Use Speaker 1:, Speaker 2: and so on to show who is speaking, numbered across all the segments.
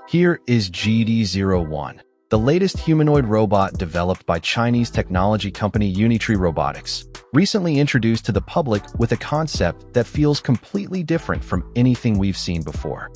Speaker 1: Here is Gd01, the latest humanoid robot developed by Chinese technology company Unitree Robotics, recently introduced to the public with a concept that feels completely different from anything we've seen before.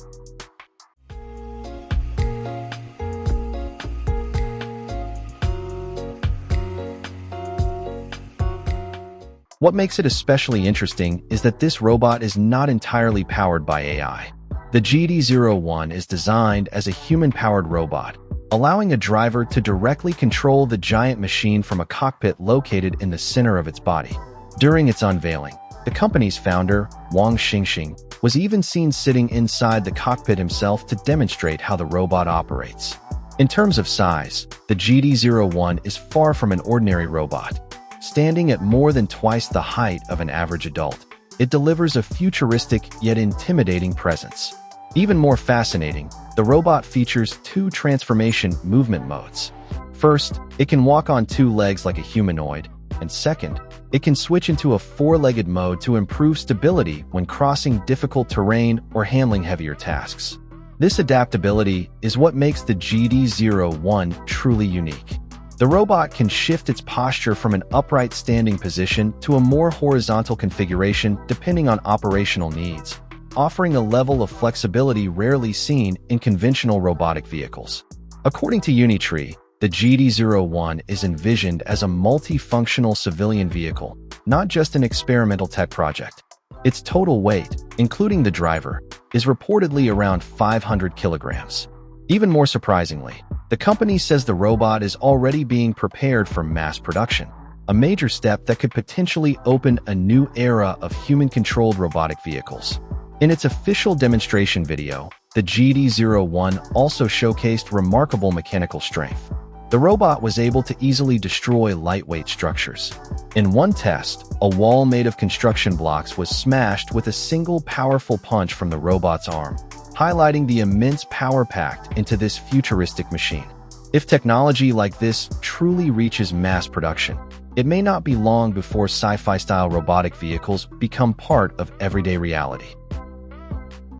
Speaker 1: What makes it especially interesting is that this robot is not entirely powered by AI. The Gd01 is designed as a human-powered robot, allowing a driver to directly control the giant machine from a cockpit located in the center of its body. During its unveiling, the company's founder, Wang Xingxing, was even seen sitting inside the cockpit himself to demonstrate how the robot operates. In terms of size, the Gd01 is far from an ordinary robot. Standing at more than twice the height of an average adult, it delivers a futuristic yet intimidating presence. Even more fascinating, the robot features two transformation movement modes. First, it can walk on two legs like a humanoid, and second, it can switch into a four-legged mode to improve stability when crossing difficult terrain or handling heavier tasks. This adaptability is what makes the Gd01 truly unique. The robot can shift its posture from an upright standing position to a more horizontal configuration depending on operational needs, offering a level of flexibility rarely seen in conventional robotic vehicles. According to Unitree, the Gd01 is envisioned as a multifunctional civilian vehicle, not just an experimental tech project. Its total weight, including the driver, is reportedly around 500 kilograms. Even more surprisingly, the company says the robot is already being prepared for mass production, a major step that could potentially open a new era of human-controlled robotic vehicles. In its official demonstration video, the Gd01 also showcased remarkable mechanical strength. The robot was able to easily destroy lightweight structures. In one test, a wall made of construction blocks was smashed with a single powerful punch from the robot's arm, highlighting the immense power packed into this futuristic machine. If technology like this truly reaches mass production, it may not be long before sci-fi style robotic vehicles become part of everyday reality.